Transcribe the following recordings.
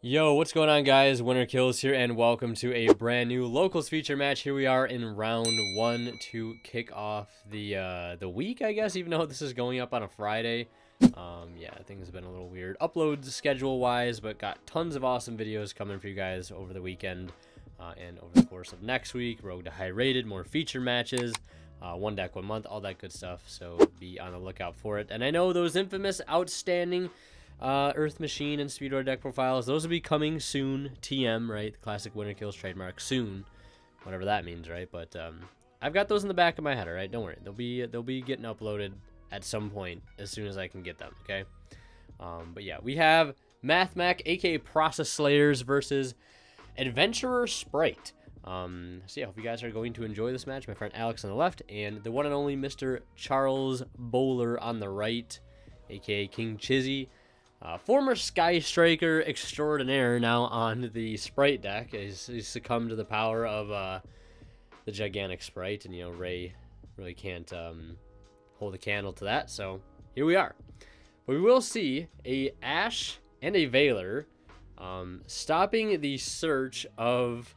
Yo, what's going on, guys? Winner Kills here, and welcome to a brand new locals feature match. Here we are in round one to kick off the week, I guess, even though this is going up on a Friday. Yeah, things have been a little weird upload schedule wise, but got tons of awesome videos coming for you guys over the weekend and over the course of next week. Road to high rated, more feature matches, one deck, 1 month, all that good stuff. So be on the lookout for it. And I know those infamous, outstanding Earth Machine and Speedroid deck profiles, those will be coming soon. TM, right? The classic Winner Kills trademark soon, whatever that means, right? But I've got those in the back of my head, all right? Don't worry, they'll be getting uploaded at some point as soon as I can get them. Okay. But yeah, we have Mathmech, aka Process Slayers, versus Adventurer Spright. So yeah, I hope you guys are going to enjoy this match. My friend Alex on the left, and the one and only Mr. Charles Bowler on the right, aka King Chizzy. Former Sky Striker extraordinaire, now on the Spright deck. He's succumbed to the power of the gigantic Spright, and Ray really can't hold a candle to that. So here we are. But we will see a Ash and a Veiler stopping the search of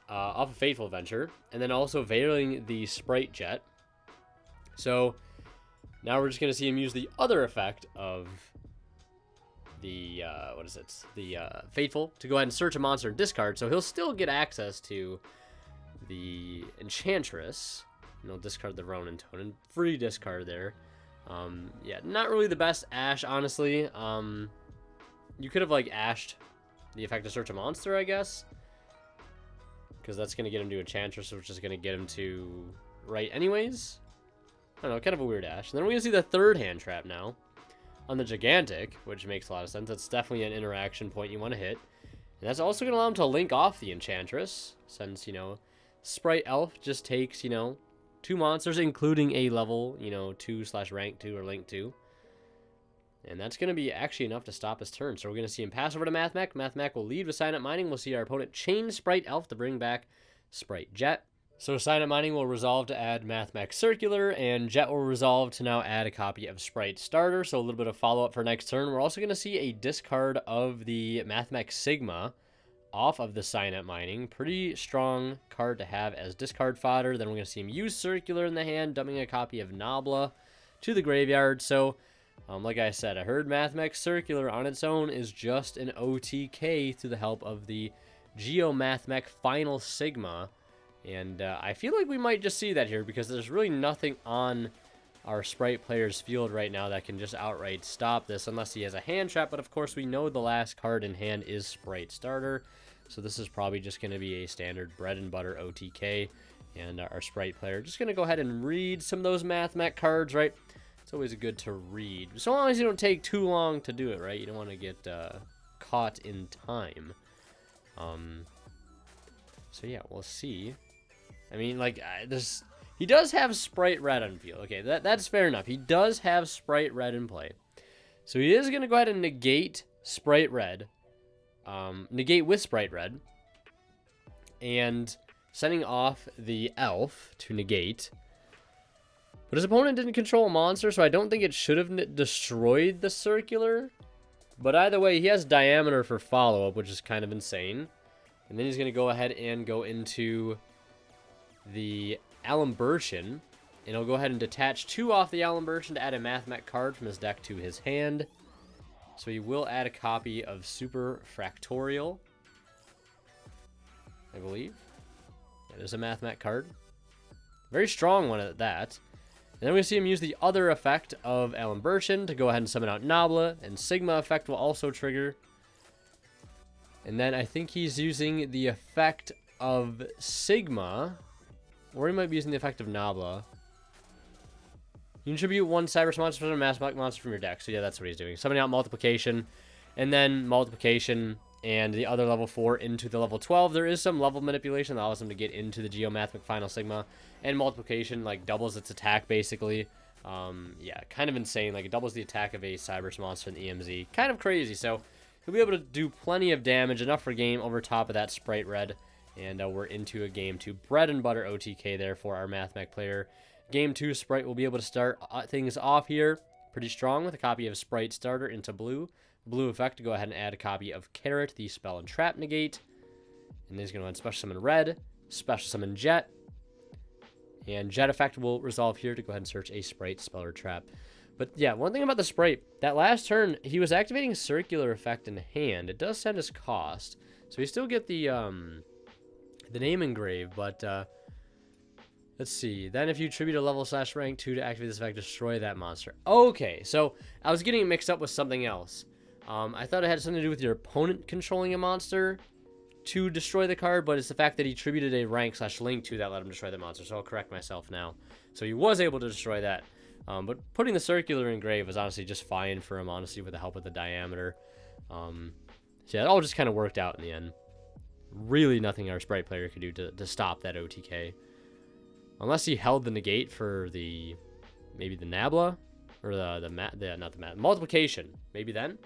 off a Fateful Adventure, and then also veiling the Spright Jet. So now we're just going to see him use the other effect of the Fateful to go ahead and search a monster and discard. So he'll still get access to the Enchantress, and he'll discard the Ronin Totem, free discard there. Yeah, not really the best Ash, honestly. You could have ashed the effect to search a monster, I guess, because that's going to get him to Enchantress, which is going to get him to right anyways. I don't know, kind of a weird Ash. And then we're going to see the third hand trap now on the Gigantic, which makes a lot of sense. That's definitely an interaction point you want to hit. And that's also going to allow him to link off the Enchantress, since, Spright Elf just takes, 2 monsters, including a level, 2/rank 2 or link 2. And that's going to be actually enough to stop his turn. So we're going to see him pass over to Mathmech. Mathmech will lead with Sign Up Mining. We'll see our opponent chain Spright Elf to bring back Spright Jet. So Sign Up Mining will resolve to add Mathmech Circular, and Jet will resolve to now add a copy of Spright Starter. So a little bit of follow-up for next turn. We're also going to see a discard of the Mathmech Sigma off of the Sign Up Mining. Pretty strong card to have as discard fodder. Then we're going to see him use Circular in the hand, dumping a copy of Nabla to the graveyard. So like I said, I heard Mathmech Circular on its own is just an OTK through the help of the Mathmech Final Sigma. And I feel like we might just see that here, because there's really nothing on our Spright player's field right now that can just outright stop this, unless he has a hand trap. But of course, we know the last card in hand is Spright Starter. So this is probably just going to be a standard bread and butter OTK. And our Spright player just going to go ahead and read some of those Mathmech cards, right? It's always good to read, so long as you don't take too long to do it, right? You don't want to get caught in time. So yeah, we'll see. I mean, he does have Spright Red on field. Okay, that's fair enough. He does have Spright Red in play, so he is going to go ahead and negate Spright Red, negate with Spright Red, and sending off the Elf to negate. But his opponent didn't control a monster, so I don't think it should have destroyed the Circular. But either way, he has Diameter for follow-up, which is kind of insane. And then he's going to go ahead and go into the Alimbertion. And he'll go ahead and detach 2 off the Alimbertion to add a Mathmech card from his deck to his hand. So he will add a copy of Super Fractorial, I believe. That is a Mathmech card. Very strong one at that. And then we see him use the other effect of Alimbertion to go ahead and summon out Nabla, and Sigma effect will also trigger. And then I think he's using the effect of Sigma, or he might be using the effect of Nabla. You contribute 1 Cybers monster from a Mathmech monster from your deck. So yeah, that's what he's doing. Summoning out Multiplication, and then Multiplication and the other level 4 into the level 12. There is some level manipulation that allows him to get into the Mathmech Final Sigma, and Multiplication doubles its attack basically. Yeah, kind of insane. It doubles the attack of a Cybers monster in the EMZ. Kind of crazy. So he'll be able to do plenty of damage, enough for game over top of that Spright Red. And we're into a game 2 bread and butter OTK there for our Mathmech player. Game 2, Spright will be able to start things off here pretty strong with a copy of Spright Starter into blue. blue effect to go ahead and add a copy of Carrot, the spell and trap negate. And then he's going to special summon red, special summon Jet. And Jet effect will resolve here to go ahead and search a Spright, spell, or trap. But yeah, one thing about the Spright, that last turn, he was activating circular effect in hand. It does send his cost. So you still get the name engraved, but let's see. Then if you tribute a level / rank 2 to activate this effect, destroy that monster. Okay, so I was getting it mixed up with something else. I thought it had something to do with your opponent controlling a monster to destroy the card, but it's the fact that he tributed a rank / link to that let him destroy the monster. So I'll correct myself now. So he was able to destroy that. But putting the circular engrave was honestly just fine for him, honestly, with the help of the diameter. So yeah, it all just kind of worked out in the end. Really nothing our Spright player could do to stop that OTK. Unless he held the negate for maybe the Nabla, or not the multiplication. Maybe then?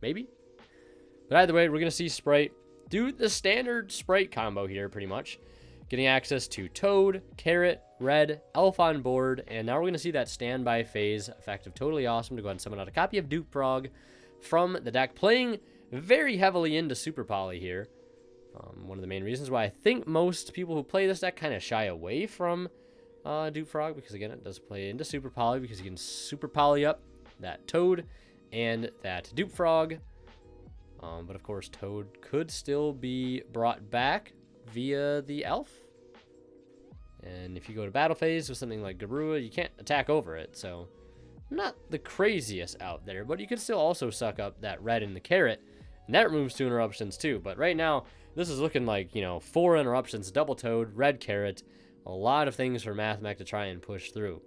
Maybe? But either way, we're going to see Spright do the standard Spright combo here, pretty much. Getting access to Toad, Carrot, Red, Elf on board, and now we're going to see that standby phase effect of Totally Awesome to go ahead and summon out a copy of Dupe Frog from the deck, playing very heavily into Super Poly here. One of the main reasons why I think most people who play this deck kind of shy away from Dupe Frog, because again, it does play into Super Poly, because you can Super Poly up that Toad and that Dupe Frog. But of course, Toad could still be brought back via the Elf. And if you go to battle phase with something like Garua, you can't attack over it. So, not the craziest out there, but you could still also suck up that Red and the Carrot. And that removes 2 interruptions too. But right now, this is looking like, 4 interruptions, double Toad, Red Carrot. A lot of things for Mathmech to try and push through.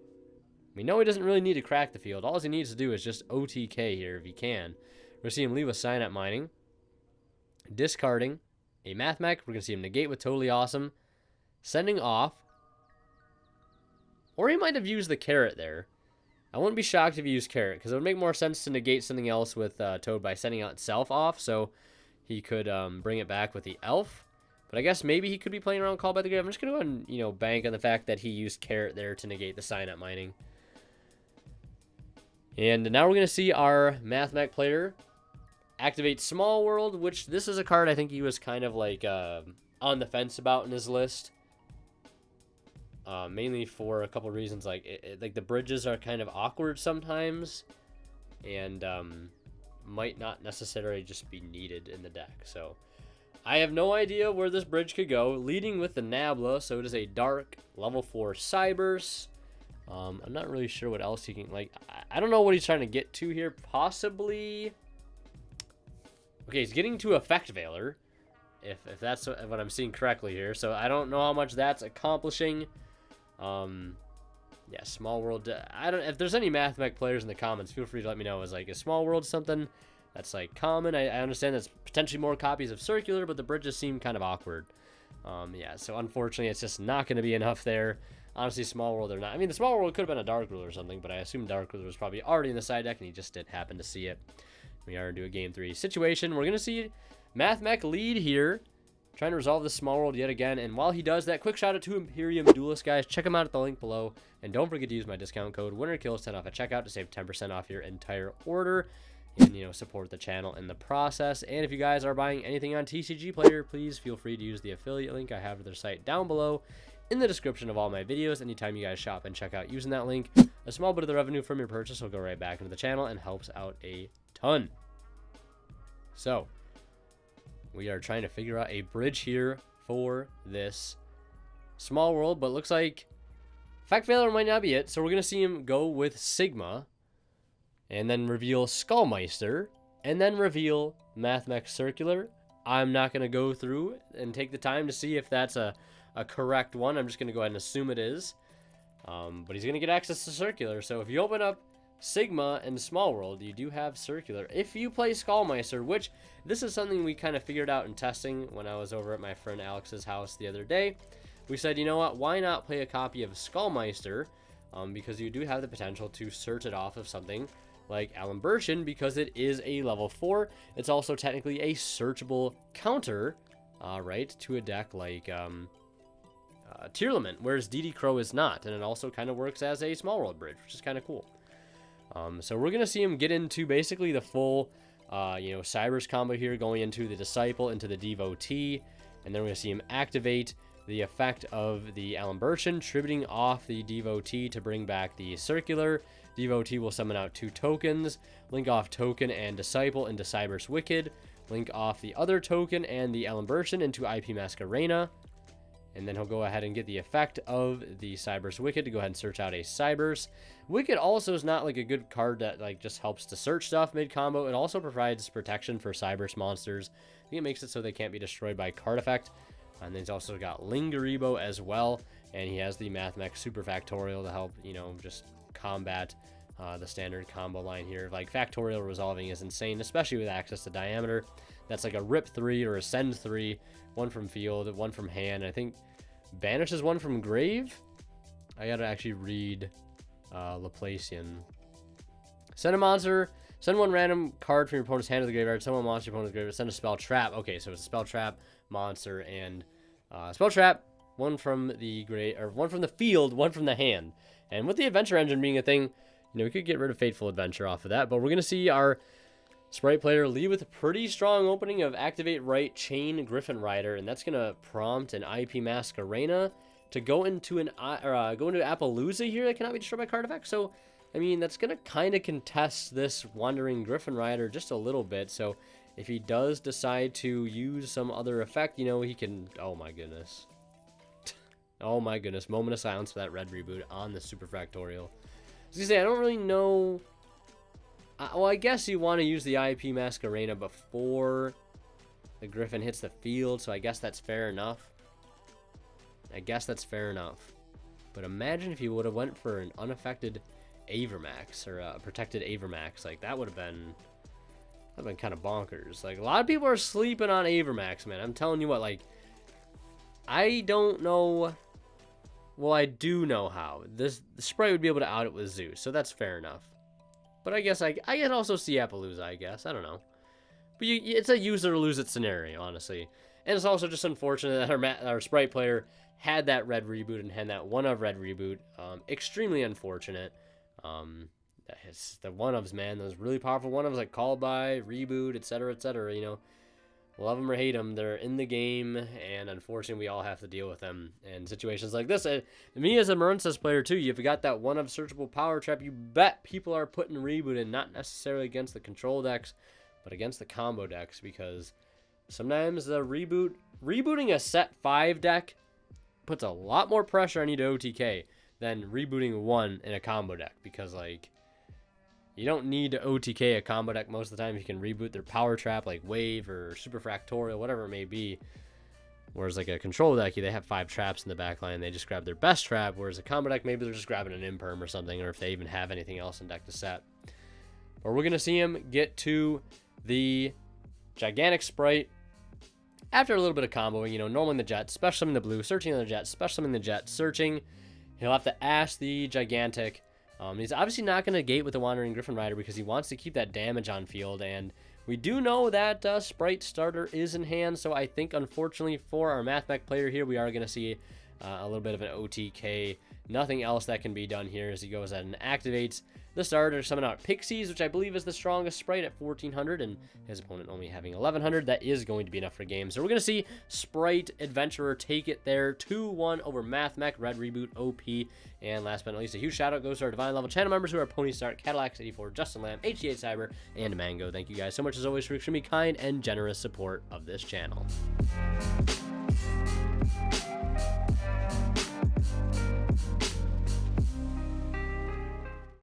We know he doesn't really need to crack the field. All he needs to do is just OTK here if he can. We're going to see him leave a Sign Up Mining. Discarding a Mathmech. We're going to see him negate with Totally Awesome. Sending off. Or he might have used the Carrot there. I wouldn't be shocked if he used Carrot, because it would make more sense to negate something else with Toad by sending out itself off, so he could bring it back with the Elf. But I guess maybe he could be playing around Call by the Grave. I'm just going to go ahead and, bank on the fact that he used Carrot there to negate the Sign Up Mining. And now we're going to see our Mathmech player activate Small World, which this is a card I think he was kind of like on the fence about in his list. Mainly for a couple reasons, like the bridges are kind of awkward sometimes, and might not necessarily just be needed in the deck. So I have no idea where this bridge could go. Leading with the Nabla, so it is a dark level 4 Cybers. I'm not really sure what else he can, I don't know what he's trying to get to here. Possibly, okay, he's getting to Effect Veiler, if that's what I'm seeing correctly here. So I don't know how much that's accomplishing. Yeah, Small World. I don't. If there's any Mathmech players in the comments, feel free to let me know. Is Small World something that's common? I understand there's potentially more copies of Circular, but the bridges seem kind of awkward. Yeah, so unfortunately, it's just not going to be enough there. Honestly, Small World or not. I mean, the Small World could have been a Dark Ruler or something, but I assume Dark Ruler was probably already in the side deck, and he just didn't happen to see it. We are into a Game 3 situation. We're going to see Mathmech lead here, trying to resolve this Small World yet again. And while he does that, quick shout out to Imperium Duelist, guys. Check him out at the link below. And don't forget to use my discount code WinnerKills10 off at checkout to save 10% off your entire order. And, support the channel in the process. And if you guys are buying anything on TCG Player, please feel free to use the affiliate link I have to their site down below in the description of all my videos. Anytime you guys shop and check out using that link, a small bit of the revenue from your purchase will go right back into the channel and helps out a ton. So, we are trying to figure out a bridge here for this Small World, but looks like Effect Veiler might not be it. So we're going to see him go with Sigma, and then reveal Skullmeister, and then reveal Mathmech Circular. I'm not going to go through and take the time to see if that's a correct one. I'm just going to go ahead and assume it is. But he's going to get access to Circular. So if you open up Sigma and Small World, you do have Circular. If you play Skullmeister, which this is something we kind of figured out in testing when I was over at my friend Alex's house the other day. We said, you know what, why not play a copy of Skullmeister? Because you do have the potential to search it off of something like Alimbertian, because it is a level 4. It's also technically a searchable counter, right, to a deck like Tearlament, whereas DD Crow is not, and it also kind of works as a Small World bridge, which is kind of cool. So we're going to see him get into basically the full you know, Cyber's combo here going into the Disciple, into the Devotee. And then we're going to see him activate the effect of the Alimbertian, tributing off the Devotee to bring back the Circular. Devotee will summon out 2 tokens, link off Token and Disciple into Cyber's Wicked, link off the other token and the Alimbertian into IP Masquerena. And then he'll go ahead and get the effect of the Cyber's Wicked to go ahead and search out a Cyber's. Wicked also is not like a good card that like just helps to search stuff mid-combo. It also provides protection for Cyber's monsters. I think it makes it so they can't be destroyed by card effect. And then he's also got Lingaribo as well. And he has the Mathmech Super Factorial to help, you know, just combat the standard combo line here. Like, Factorial resolving is insane, especially with access to Diameter. That's like a Rip 3 or a Send 3. One from field, one from hand. I think banishes one from grave. I gotta actually read Laplacian. Send a monster. Send one random card from your opponent's hand to the graveyard. Send one monster from your opponent's graveyard. Send a spell trap. Okay, so it's a spell trap, monster, and spell trap. One from the one from the field, one from the hand. And with the adventure engine being a thing, you know, we could get rid of Fateful Adventure off of that. But we're gonna see our Spright player lead with a pretty strong opening of Activate Right Chain Griffin Rider, and that's gonna prompt an IP Masquerena to go into Appaloosa here that cannot be destroyed by card effect. So, I mean, that's gonna kind of contest this Wandering Griffin Rider just a little bit. So, if he does decide to use some other effect, you know, he can. Oh my goodness. Oh my goodness! Moment of silence for that red reboot on the Super Factorial. I was gonna say, I don't really know. Well, I guess you want to use the IP Masquerena before the Griffin hits the field, so I guess that's fair enough. But imagine if you would have went for an unaffected Avermax or a protected Avermax. Like, that would have been kind of bonkers. Like, a lot of people are sleeping on Avermax, man. I'm telling you what, like, I don't know. Well, I do know how. The Spright would be able to out it with Zeus, so that's fair enough. But I guess I can also see Appaloosa, I guess. I don't know. But it's a use it or lose it scenario, honestly. And it's also just unfortunate that our Spright player had that red reboot and had that one of red reboot. Extremely unfortunate. The one-ofs, man. Those really powerful one-ofs like Call By, Reboot, etc., etc., you know. Love them or hate them, they're in the game, and unfortunately, we all have to deal with them in situations like this. Me as a Marincess player, too, you've got that one of searchable power trap. You bet people are putting Reboot in, not necessarily against the control decks, but against the combo decks, because sometimes the rebooting a set 5 deck puts a lot more pressure on you to OTK than rebooting one in a combo deck, because, like, you don't need to OTK a combo deck most of the time. You can reboot their power trap like Wave or Super Fractorial, whatever it may be. Whereas like a control deck, they have 5 traps in the back line. They just grab their best trap. Whereas a combo deck, maybe they're just grabbing an Imperm or something, or if they even have anything else in deck to set. But we're going to see him get to the Gigantic Spright after a little bit of comboing. You know, normally the Jet, special summon the blue, searching on the Jet, special summon the Jet, searching. He'll have to ask the Gigantic. He's obviously not going to gate with the Wandering Griffin Rider because he wants to keep that damage on field, and we do know that Spright starter is in hand, so I think, unfortunately, for our Mathmech player here, we are going to see a little bit of an OTK. Nothing else that can be done here as he goes ahead and activates the starter to summon out Pixies, which I believe is the strongest Spright at 1400, and his opponent only having 1100. That is going to be enough for game. So we're going to see Spright Adventurer take it there 2-1 over Mathmech, Red Reboot, OP. And last but not least, a huge shout out goes to our Divine Level channel members who are Pony Start, Cadillacs84, Justin Lamb, HGA Cyber, and Mango. Thank you guys so much as always for extremely kind and generous support of this channel.